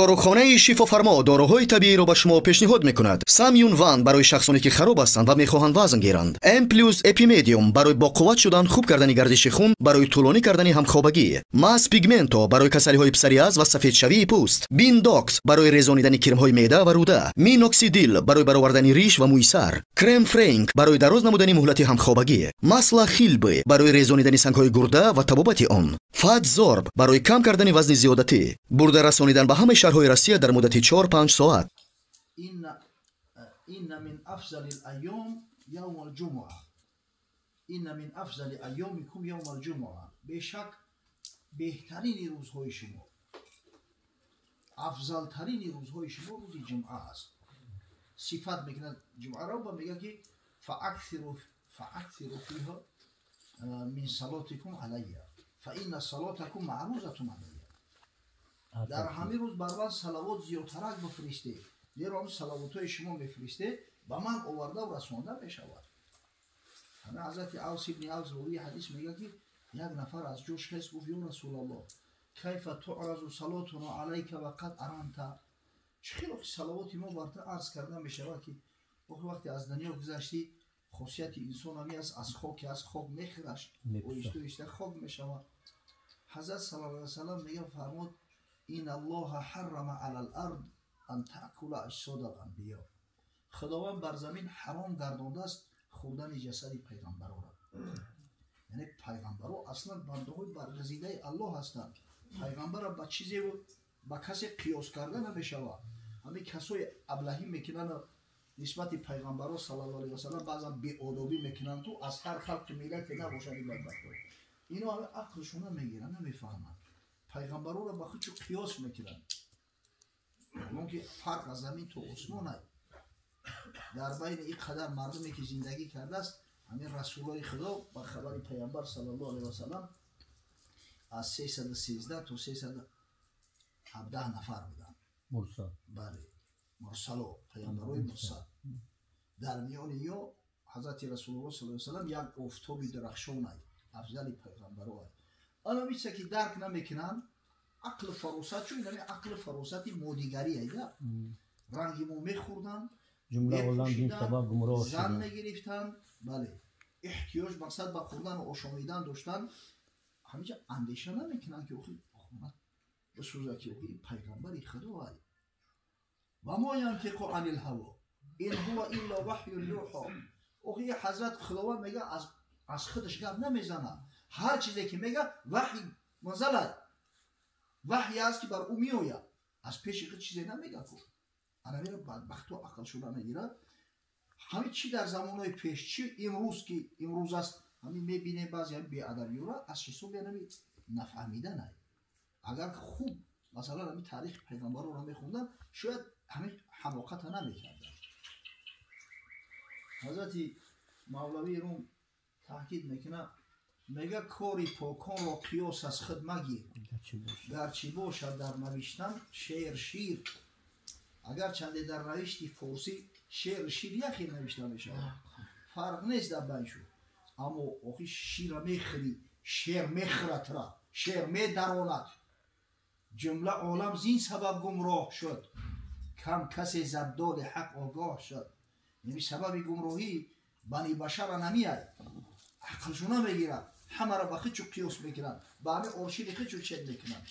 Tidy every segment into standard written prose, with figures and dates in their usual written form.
داروخانه شفافرما داروهای طبیعی را به شما پیشنهاد میکند. سامیون وان برای شخصانی که خراب هستند و میخواهند وزن گیرند. ام پلوس اپیمدیوم برای با قوت شدن، خوب کردن گردش خون، برای طولانی کردن همخوابگی. ماس پیگمنتو برای کسلی های پسریاز و سفید شوی پوست. بین داکس برای رزانیدن کرم های معده و روده. مینوکسیدیل برای برآوردن ریش و موی سر. کرم فرانک برای دراز نمودن مهلت همخوابگی. ماسلا خیلبی برای رزانیدن سنگ های گرده و تبابت آن. فات زورب برای کم کردن وزن زیادتی. برده رسانیدن به همه شهرهای روسیه در مدت 4-5 ساعت. این من افضل الایام یوم الجمعه. این من افضل ایامکم یوم الجمعه. بیشک بهترین روزهای شما، افضل ترین روزهای شما روز جمعه است. صفت میکنه جمعه را و میگه که فاکثروا فیها من صلاتکم علیه فان صلاتکم معروضه علیه. در همه روز بر من صلوات زیادترک بفرسته، زیرا صلوات های شما میفرسته به من آورده و رسانده میشود. همه حضرت اوس ابن اوس روی حدیث میگه که یک نفر از جوش خیس گفت یا رسول الله کیف تعرض صلاتنا علیک و قد ارمت. چخیلی صلوات ما بر تو عرض کرده میشود که وقتی از دنیا گذشتی خاصیت انسان همی است از خاک میخرش و اشته خاک میشود. حضرت صلی الله علیه و سلم میگه فرمود این الله حرم علی الارض ان تاکل اجساد الانبیاء. خداوند بر زمین حرام گردانده است خوردن جسد پیغمبران را. یعنی پیغمبران اصلا بنده های برگزیده الله هستند. پیغمبر را به چیزی با کسی قیاس کرده نمیشود. همین کسای ابلهی میکنن نسبت پیغمبران صلی الله علیه و سلم بعضا بی‌ادبی میکنن تو از هر خلق ملت نباشد این بدبخت. اینا همه عقلشون نمیگیرن نمیفهمن. پیغمبران را با خودشون قیاس میکنن. اون که فرق از زمین تو آسمان در بین این قدر مردمی که زندگی کرده است، همین رسولای خدا با خبر پیامبر صلی الله علیه و سلم از 313 تا 317 نفر بودن. مرسل. بله، مرسل و پیامبرای مرسل. در میان یا حضرت رسول الله صلی الله علیه و سلم یک آفتاب درخشان است، افضل پیغمبران. آنها میشه که درک نمیکنن عقل فراست، چون این عقل فراست مودیگری است. رنگی مو میخوردن، جمله عالم این سبب گمراه شدن، زن میگرفتن. بله، احتیاج مقصد به خوردن و آشامیدن داشتن. همیشه اندیشه نمیکنن که اخی خونت بسوزه که اخی پیغمبری خدا است. و ما ینطق عن الهوا این هو الا وحی یوحی. اخی حضرت خداوند میگه از خودش گپ نمیزنه، هر چیزی که میگه وحی منزل وحی است که بر او میآید، از پیش خود چیزی نمیگه. انا میره بدبخت و عقل شده نگیره. همین چی در زمانهای پیش چی امروز که امروز است همین میبینه بعضی هم بی‌ادبی را از حساب نمی نفهمیدن. اگر خوب مثلا همین تاریخ پیغمبر رو میخوندن شاید همین حماقت نمیکردن. حضرت مولوی روم تاکید میکنه، میگه کاری پاکان را قیاس از خود مگیر، گرچه باشد در نوشتن شیر. اگر چنده در نوشتی فارسی شیر یخی نوشته میشه، فرق نیست در بینشون. اما آخی شیر میخری، شیر میخرد را، شیر میدراند. جمله عالم زین سبب گمراه شد، کم کسی زبدال حق آگاه شد. یعنی سبب گمراهی بنی بشر نمیاد، عقلشون نمیگیرن، همه را به خودشون قیاس میکنن، به همه ارشید خودشون چک میکنن.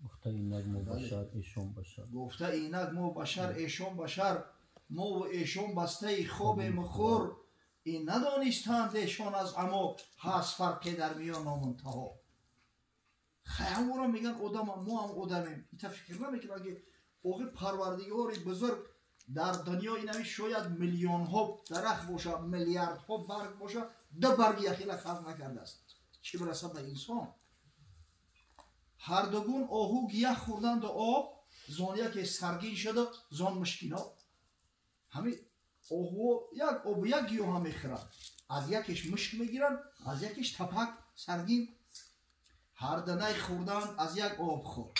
گفته اینک مو بشر ایشون بشر، گفته اینک مو بشر ایشون بشر، مو و ایشون بسته خواب مخور. این ندانستند ایشان از اما هست فرقی در میان نامنتها. خیلی را میگن آدم ما هم آدمیم. این فکر نمیکنن که اوقی پروردگار بزرگ در دنیا اینمی شاید میلیون ها درخت باشه، میلیارد ها برگ باشه، دو برگ یخیل خلق نکرده است، چی برسه به انسان. هر دوگون آهو گیاه خوردند و آب، زان یک سرگین شده زان مشکینا. همین آهو یک آب یک گیاه هم میخورند، از یکیش مشک میگیرن، از یکیش تپک سرگین. هر دانه خوردند از یک آب خورد،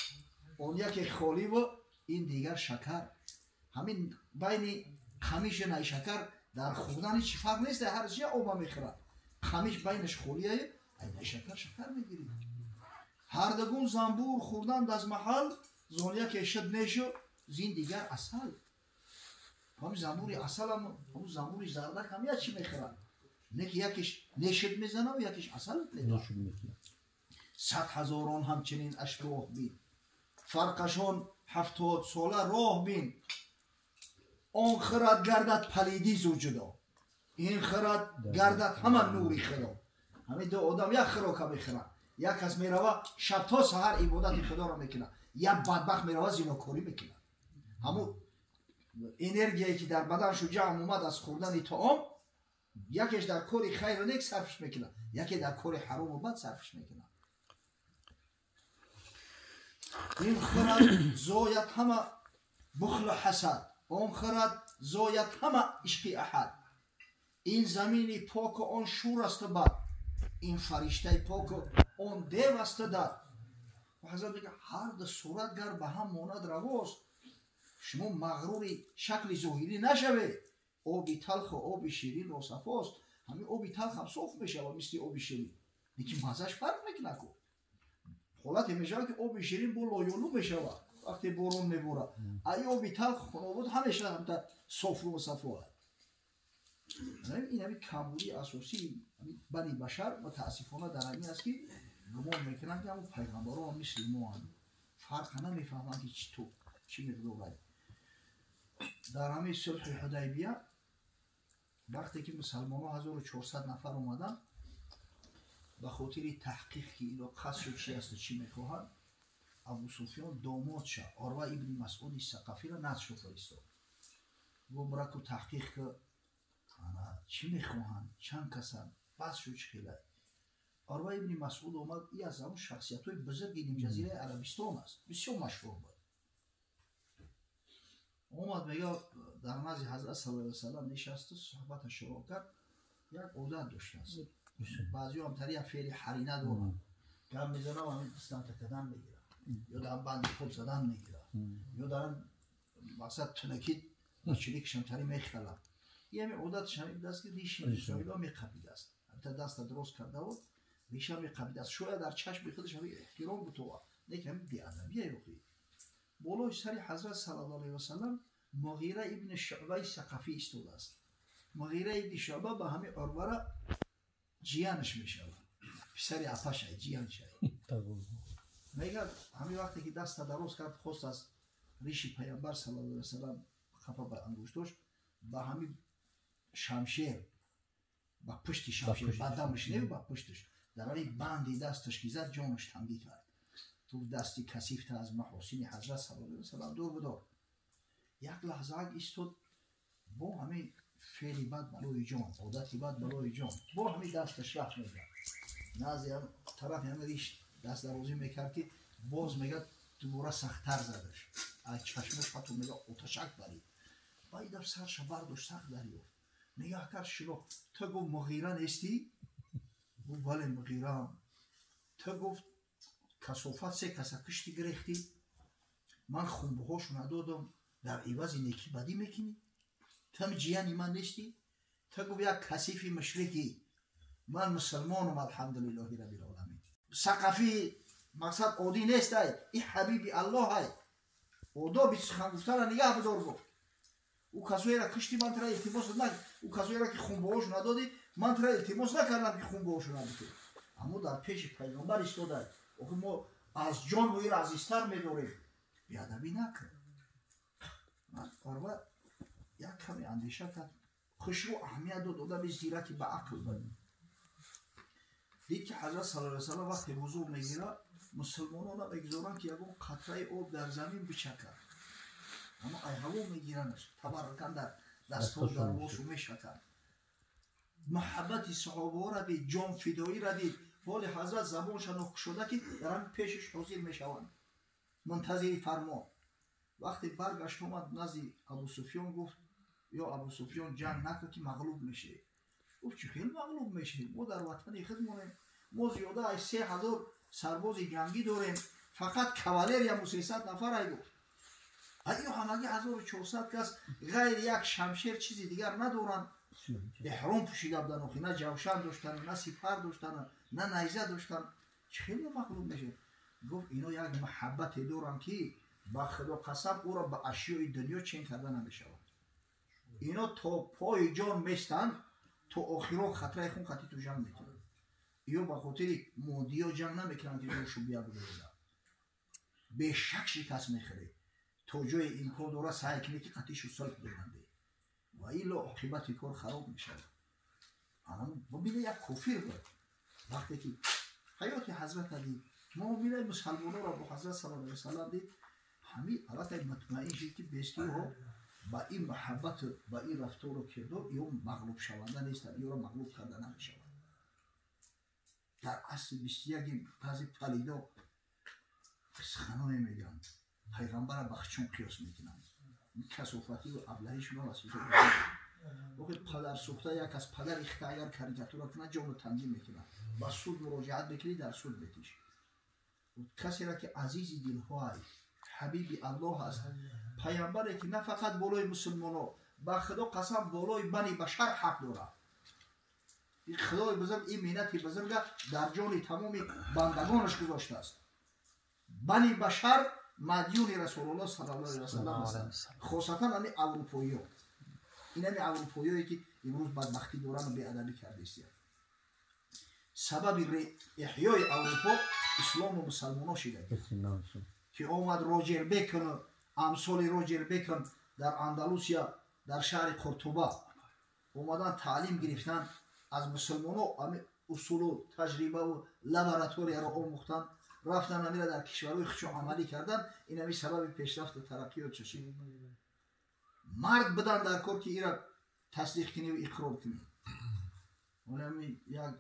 اون یکی خالی و این دیگر شکر. همین بین خمیش نای شکر در خوردن چی فرق نیست، هر چی آب میخورد. خمیش بینش خالیه، این شکر میگیرید. هر دگون زنبور خوردند از محل، زونیا که شد نشو زین دیگر اصل همون زنبوری اصل همون زنبوری زردک هم یا چی میخورن نه که یکیش نشد میزنه و یکیش اصل میکنه 100,000 همچنین اشباه بین فرقشون 70 ساله راه بین اون خرد گردد پلیدی زو جدا این خرد گردد همه نوری خدا همین دو آدم یک خراکه میخورن یک کس میروه شب تا سحر عبادت خدا را میکنه یک بدبخت میروه زیناکاری میکنه همون انرژیایی که در بدنش جمع اومد از خوردن طعام یکیش در کار خیر و نیک صرفش میکنه یکی در کار حرام و بد صرفش میکنه این خرد زاید همه بخل و حسد اون خرد زاید همه عشق احد این زمین پاک و آن شور است بد این فرشته پاک و آن دیو است در و حضرت میگه هر دو صورتگر به هم ماند رواست شما مغروری شکل ظاهری نشوه آبی تلخ و آبی شیرین را صفاست همین آبی تلخ هم صاف میشه و مثل آبی شیرین لیکن مزهش فرق میکنه کو حالت میشه که آبی شیرین با لایولو میشه وقتی بارون میبوره ای آبی تلخ خونه بود همیشه هم تا صاف رو صفا این همین کمبودی اساسی بنی بشر متاسفانه در همین است که گمان میکنن که همون پیغمبرها هم مثل ما هم فرق نمیفهمن که چی میگذاره در همین صلح حدیبیه وقتی که مسلمان ها 1400 نفر اومدن به خاطر تحقیق که اینو قصد چی است و چی میخواهن ابو سفیان داماد شد عروه ابن مسعود ثقفی را نزدش فرستاد گفت برای که تحقیق که چی میخواهن چند کسن بس شد خیلی عروه ابن مسعود اومد این از همون شخصیت های بزرگ این جزیره عربستان است بسیار مشهور بود اومد میگه در نزد حضرت صلی الله علیه وسلم نشسته صحبت شروع کرد یک عادت داشته است بعضی هم تری فعل حرینه دارن گم میزنه و همین دستم تکدن میگیره یا در بند خود زدن میگیره یا در مقصد تنکید چلیکشم تری میخلم یه همین عادتش همین دست که ریشی اسرائیل ها میقبید است تا دست درست کرده و ریشی هم میقبید است شاید در چشم خودش همین احترام بتوه نیک همین بی‌ادبیه روحی بالای سر حضرت صلی الله علیه وسلم مغیره ابن شعبه ثقفی ایستاده است مغیره ابن شعبه به همین عروه جیانش میشه پسر آتش جیان شد میگه همین وقتی که دست درست کرد خواست از ریش پیامبر صلی الله علیه وسلم خفه به انگشتش با همین شمشیر با پشت شمشیر بدنش نه با پشتش در این بندی دستش که زد جانش تنگی کرد تو دستی کثیف از محاسن حضرت صلی الله علیه وسلم دور بدار یک لحظه ایستاد با همین فعلی بد بلوی جان عادتی بد بلوی جان با همین دستش رفت میگه نازی هم طرف همه ریش دست درازی میکرد که باز میگه دوباره سختتر زدش از چشمش فتو میگه اتشک بری باید سرش برداشت سخت دریافت نگاه کرد شلو تو گفت مغیره نیستی؟ گفت بله مغیره تو گفت کسافت سه کسا کشتی گرفتی من خونبهاشو ندادم در عوض نیکی بدی میکنی تو هم جیانی من نیستی تو گفت یک کثیفی مشرکی من مسلمانم الحمدلله رب العالمین ثقفی مقصد عادی نیست این حبیبی الله های اودا بیت سخن گفتن را نگاه بدار گفت او کسایی را کشتی من ترا التماس نکردم او کسایی را که خونبهاشو ندادی من ترا التماس نکردم که خونبهاشو ندادی اما در پیش پیغمبر ایستاده او ما از جان و ایر عزیزتر میداریم بیادبی نکن من عروه یک کمی اندیشه کرد خشوع اهمیت داد آدم زیرکی به عقل بود دید که حضرت صلی الله علیه وسلم وقتی وضو میگیره مسلمانان را بگذارن که یکون قطره آب در زمین بچکن اما ای هوا میگیرنش تبرکن در دستور در واسو میشکن محبت صحابه ها را دید جان فدایی را دید ولی حضرت زبانش نخ شده که درن پیشش حاضر میشوند منتظر فرمان وقتی برگشت اومد نزد ابو سفیان گفت یا ابو سفیان جنگ نکن که مغلوب میشه گفت چه خیلی مغلوب میشه ما در وطن خودمونیم ما زیاده از 3000 سرباز جنگی داریم فقط کاوالری هم 300 نفر ای گفت ایو همگی 1400 کس غیر یک شمشیر چیزی دیگر ندارن احرام پوشیده بودن و نه جوشن داشتن نه سپر داشتن نه نیزه داشتن چه خیلی مغلوب میشه گفت اینا یک محبت دارن که با خدا قسم او را به اشیای دنیا چین کرده نمیشود. اینا تا پای جان میستن تا آخران خطره خون خطی تو جمع میکنن. یا با خاطر مادی ها جمع نمیکنن که روشو بیا بگیرن. به شک شکست میخوره تا جای امکان داره سعی کنه که قطعشو سلب بگنده و ایلا عاقبت کار خراب میشه. اما ببینه یک کافر بود وقتی که حیات حضرت دید ما میره مسلمان را با حضرت صلی الله علیه وسلم دید همین البته مطمئن شد که بیستی ها با این محبت با این رفتار و کردار یا مغلوب شونده نیستن یا را مغلوب کرده نمیشود. در اصل 21 بعضی پلیدا خنای میگن پیغمبر بخشون قیاس میکنن کسافتی و ابلهیشون رو واسه وقتی پدر سوخته یک از پدر اخته اگر کاریکاتورا کنه جان تنگی میکنه با سود مراجعت بکنی در سود بتیش. کسی را که عزیزی دلهای حبیبی الله هست پیامبری که نه فقط بالای مسلمانو با خدا قسم بالای بنی بشر حق داره. این خدای بزرگ این منتی بزرگ در جان تمام بندگانش گذاشته است. بنی بشر مدیون رسول الله صلی الله علیه و سلم است. خاصتا همین اروپایی‌ها. این همین اروپایی‌هایی که امروز بدبختی دوران و بی‌ادبی کرده است. سبب احیای اروپا اسلام و مسلمان‌ها شده. که آمد روجر بیکن امثال روجر بیکن در اندلوسیا در شهر قرطبه اومدن تعلیم گرفتن از مسلمان‌ها اصول و تجربه و لابراتوری را آموختن رفتن همیشه در کشورهای خودشون عملی کردن. این همی سبب پیشرفت و ترقی و چشید. مرد بدن در کار که ایرا تصدیق کنی و اقرار کنی. اون همی یک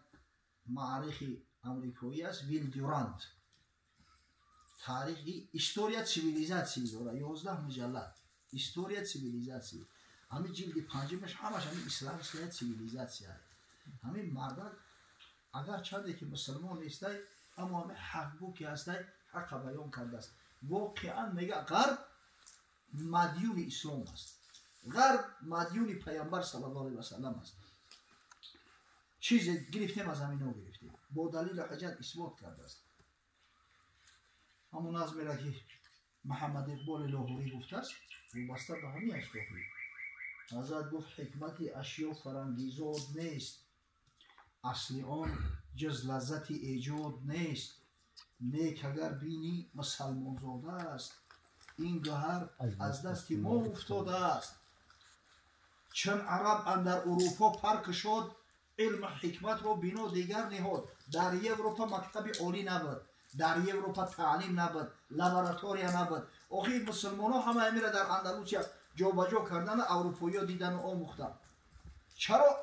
معرخی امریکایی است ویل دیورانت تاریخی استوریا سیویلیزاسیون داره 11 مجلد استوریا سیویلیزاسیون همین جلد پنجمش همش همین اسلام سیویلیزاسیون همین مردان اگر چنده که مسلمان نیسته اما همه حق بو که هسته حق بیان کرده است. واقعا میگه غرب مدیون اسلام است. غرب مدیون پیامبر صلی الله علیه و سلم است. چیز گرفتیم از همین ها گرفتیم با دلیل حجت اثبات کرده است. همون نظمی را که محمد اقبال لاهوری گفته است وابسته به همین اشتاقی حضرت گفت حکمت اشیا فرانگیزاد نیست اصلی آن جز لذت ایجاد نیست نیک اگر بینی مسلمان زاده است این گوهر از دست ما افتاده است. چون عرب اندر اروپا پرک شد علم حکمت رو بنا دیگر نهاد. در اروپا مکتب عالی نبود در اروپا تعلیم نبود لابراتوری نبود. آخه مسلمان ها همه میره در اندلوسیا جا به جا کردن اروپایی ها دیدن و آموختن. چرا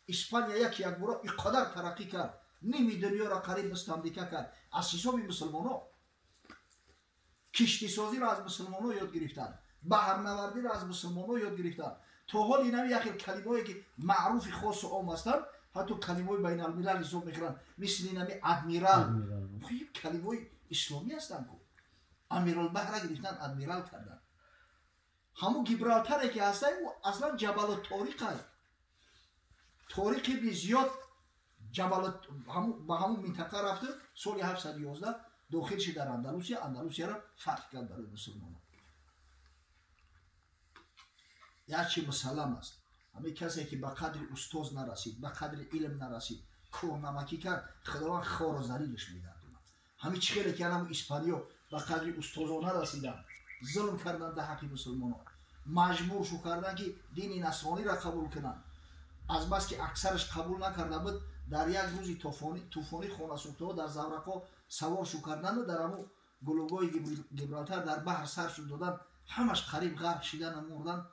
اسپانیا یک بار اینقدر ترقی کرد نیمی دنیا را قریب به امریکا کرد از حساب مسلمان ها. کشتی سازی را از مسلمان ها یاد گرفتن بحرنوردی را از مسلمان ها یاد گرفتن. تا حال این هم یک کلمه‌ای که معروف خاص و عام هستند حتی کلمه‌های بین الملل حساب میکنن مثل این همی ادمیرال این کلمه‌های اسلامی هستند که امیرال بحر گرفتن ادمیرال کردن. همون گیبرالتر که هستن اصلا جبل تاریخ است. تاریخ ابن زیاد جبل با همون منطقه رفته سال 711 داخل شد در اندلوسیا را فتح کرد برای مسلمانان. یک چی مسلم است همه کسی که به قدر استاز نرسید به قدر علم نرسید کورنمکی کرد خداوند خار و ذلیلش میگردونه. همه چیزی که همون اسپانیا به قدر استازا نرسیدن ظلم کردن در حق مسلمانان مجبور شو کردن که دین نصرانی را قبول کنن. از بس که اکثرش قبول نکرده بود در یک روزی طوفانی خانه سوخته در زورقا سوار شو کردن و در همون گلوگای گیبرالتر در بحر سر شد دادن همش قریب غرق شدن و مردن.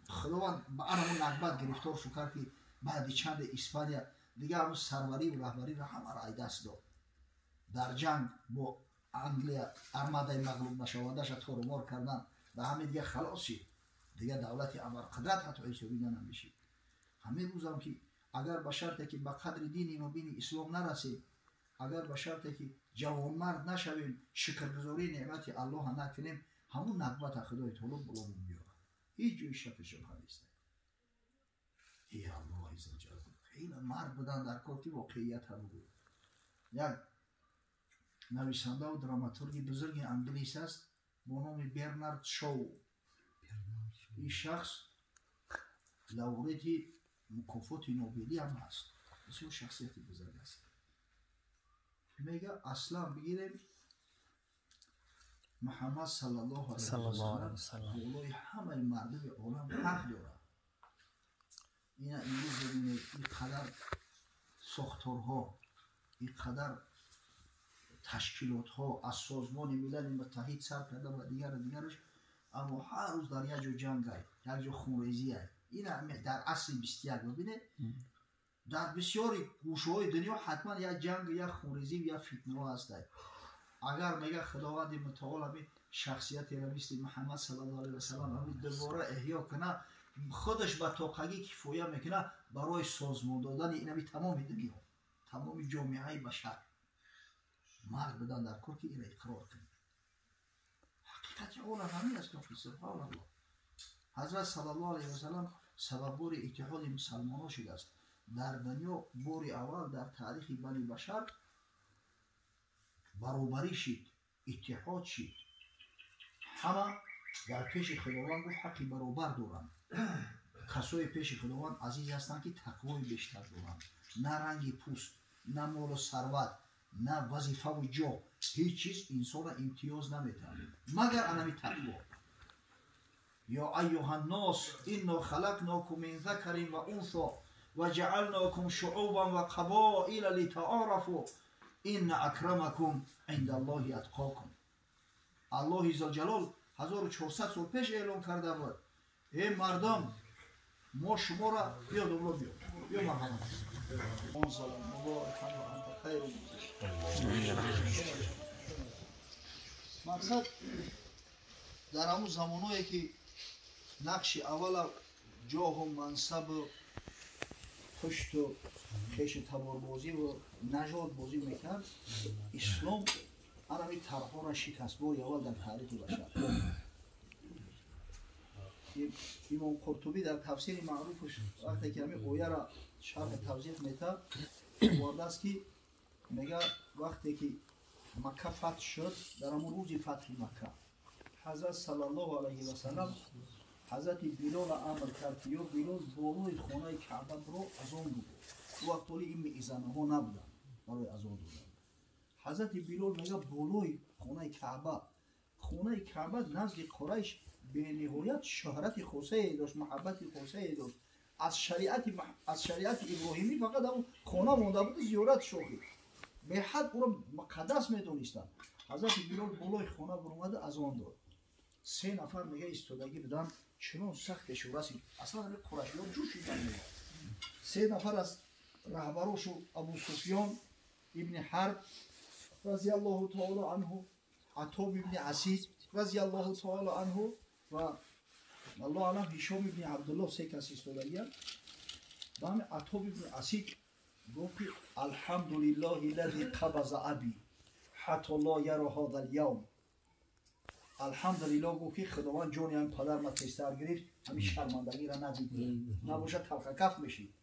خداوند با همون نکبت گرفتار شو کرد که بعد چند اسپانیا دیگه همون سروری و رهبری را همه را دست داد. در جنگ با انگلیا ارماده مغلوب نشوندهش تورمار کردن و همه دیگه خلاص شد. دیگه دولت امر قدرت حتی حسابی نمیشه. همین روز هم که اگر به شرطی که به قدر دین مبین اسلام نرسید اگر به شرطی که جوانمرد نشویم شکرگزاری نعمت الله نکنیم همون نکبت خدای تعالی بلامون بیاره. هیچ جوی شک شبهه نیست. ای الله عزوجل خیلی مرد بودن در کار که واقعیت هم بود. یک نویسنده و دراماتورگ بزرگ انگلیس است با نام برنارد شو. این شخص لورد مکافات نوبلی هم هست. بسیار شخصیت بزرگ است. میگه اصلا بگیریم محمد صلی الله علیه و سلم بالای همه مردم عالم حق داره. این امروز ببینید اینقدر ساختارها، اینقدر تشکیلاتها از سازمان ملل متحد سر کرده و دیگرش، اما هر روز در یک جا جنگ است، یک جا خونریزی است. این در عصر 21 ببینید در بسیاری گوشه‌های دنیا حتما یک جنگ، یک خونریزی و یک فتنه هست. اگر میگه خداوند متعال همین شخصیتی را مثل محمد صلی الله علیه و سلم همین دوباره احیا کنه، خودش به طاقتی کفایه میکنه برای سازمان دادن این تمام دنیا، تمام جامعه بشر. مرد بدن در کار که این را اقرار کنه. حقیقت اول همین است. سبحان الله. حضرت صلی الله علیه و سلم سببور اتحاد مسلمانان شده است. در دنیا بار اول در تاریخ بنی بشر برابری شد، اتحاد شد. همه در پیش خداوند گفت حقی برابر دارند. کسای پیش خداوند عزیز هستند که تقوای بیشتر دارند. نه رنگ پوست، نه مال و ثروت، نه وظیفه و جا، هیچ چیز انسان را امتیاز نمیده مگر انمی تقوا. یا ایها الناس انا خلقناکم من ذکر و انثی و جعلناکم شعوبا و قبائل لتعارفوا ان اکرمکم عند الله اتقاکم. الله عزوجلال 1400 سال پیش اعلام کرده بود ای مردم ما شما را بیا دوباره بیا مرحبا اون سلام مبارک و انت خیر. مقصد در همون زمانایی که نقش اول جاه و منصب و پشت و خیش تباربازی و نژاد بازی میکرد، اسلام همین طرحها را شکست باری اول در تاریخ بشر. امام قرطبی در تفسیر معروفش وقتی که همین آیه را شرح توضیح میده وارد است که میگه وقتی که مکه فتح شد، در همون روز فتح مکه حضرت صلی الله علیه و سلم حضرت بلال امر کرد که یا بلال بالای خانه کعبه برو اذان بگو. وقت ولی این میزنه ها نبودن برای اذان بودن. حضرت بلال میگه بالای خانه کعبه نزد قریش به نهایت شهرت خاصه داشت، محبت خاصه داشت. از شریعت ابراهیمی فقط اون خانه مونده بود، زیارت شوخی به حد او را مقدس میدونستن. حضرت بلال بالای خانه برآمد اذان داد. 3 نفر میگه ایستادگی بدن، چنان سخت شورسی اصلا همه قریشی‌ها جوش شدن. 3 نفر از رهبراش ابو سفیان ابن حرب رضی الله تعالی عنه، عطاب ابن اسید رضی الله تعالی عنه و الله علم هشام ابن عبدالله 3 کسی ایستادگی. دام عطاب ابن اسید گفت الحمدلله الذی قبض ابی حتی لا یرى هذا اليوم. الحمدلله گفت که خداوند جان این پدر ما تستر گرفت، همین شرمندگی را ندید، نباشه تلخ کف میشی.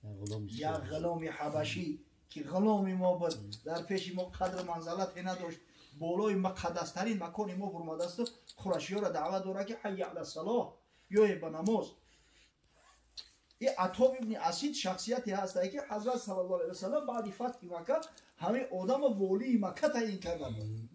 یک غلام حبشی که غلام ما بود، در پیش ما قدر منزلت نداشت، بالای مقدس ترین مکان ما برآمده است، قریشی‌ها را دعوت داره که حی علی الصلاة یا به نماز. این عطاب ابن اسید شخصیتی هست که حضرت صلی الله علیه و سلم بعد فتح مکه همه آدم والی مکه تعیین کرده بود.